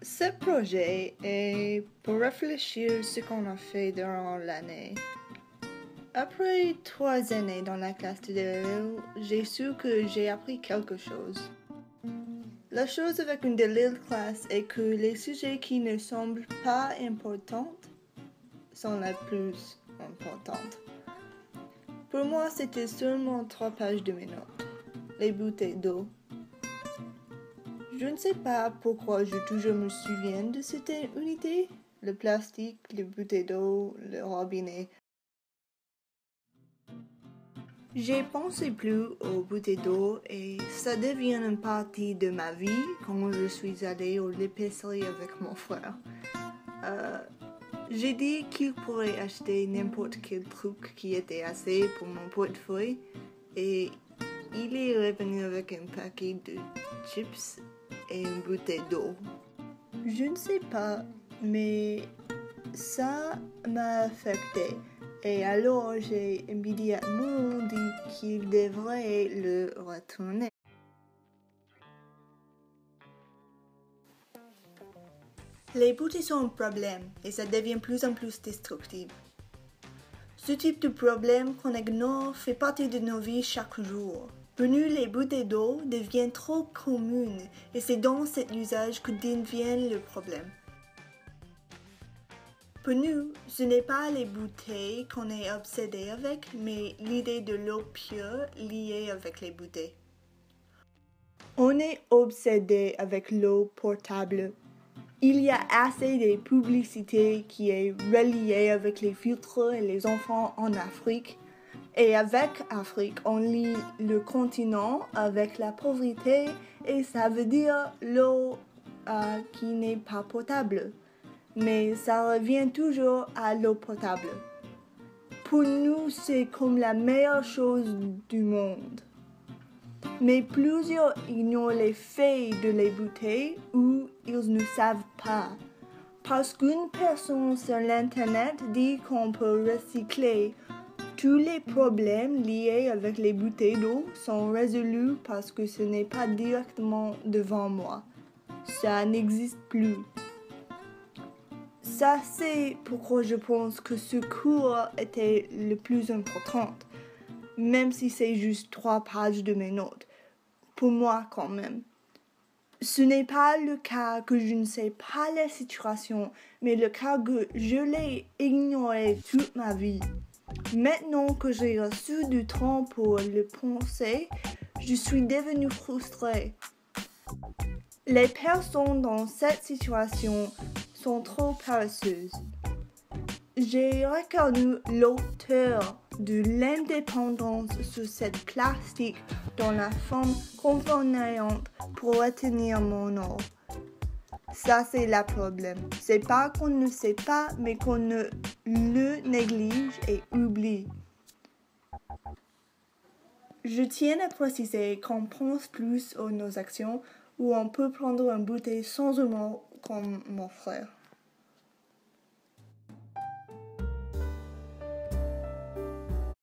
Ce projet est pour réfléchir ce qu'on a fait durant l'année. Après 3 années dans la classe de Delille, j'ai su que j'ai appris quelque chose. La chose avec une Delille classe est que les sujets qui ne semblent pas importants sont les plus importants. Pour moi, c'était seulement 3 pages de mes notes. Les bouteilles d'eau. Je ne sais pas pourquoi je toujours me souviens de cette unité. Le plastique, les bouteilles d'eau, le robinet. J'ai pensé plus aux bouteilles d'eau et ça devient une partie de ma vie quand je suis allée au l'épicerie avec mon frère. J'ai dit qu'il pourrait acheter n'importe quel truc qui était assez pour mon portefeuille et il est revenu avec un paquet de chips et une bouteille d'eau. Je ne sais pas, mais ça m'a affecté. Et alors j'ai immédiatement dit qu'il devrait le retourner. Les bouteilles sont un problème et ça devient plus en plus destructif. Ce type de problème qu'on ignore fait partie de nos vies chaque jour. Pour nous, les bouteilles d'eau deviennent trop communes et c'est dans cet usage que devient le problème. Pour nous, ce n'est pas les bouteilles qu'on est obsédé avec, mais l'idée de l'eau pure liée avec les bouteilles. On est obsédé avec l'eau potable. Il y a assez de publicité qui est reliée avec les filtres et les enfants en Afrique. Et avec Afrique, on lie le continent avec la pauvreté et ça veut dire l'eau qui n'est pas potable. Mais ça revient toujours à l'eau potable. Pour nous, c'est comme la meilleure chose du monde. Mais plusieurs ignorent les faits de les bouteilles ou ils ne savent pas. Parce qu'une personne sur l'Internet dit qu'on peut recycler, tous les problèmes liés avec les bouteilles d'eau sont résolus parce que ce n'est pas directement devant moi. Ça n'existe plus. Ça, c'est pourquoi je pense que ce cours était le plus important, même si c'est juste 3 pages de mes notes. Pour moi, quand même. Ce n'est pas le cas que je ne sais pas la situation, mais le cas que je l'ai ignoré toute ma vie. Maintenant que j'ai reçu du temps pour le penser, je suis devenue frustrée. Les personnes dans cette situation sont trop paresseuses. J'ai reconnu l'auteur de l'indépendance sur cette plastique dans la forme convenante pour retenir mon eau. Ça, c'est le problème. C'est pas qu'on ne sait pas, mais qu'on le néglige et oublie. Je tiens à préciser qu'on pense plus à nos actions où on peut prendre une bouteille sans humour comme mon frère.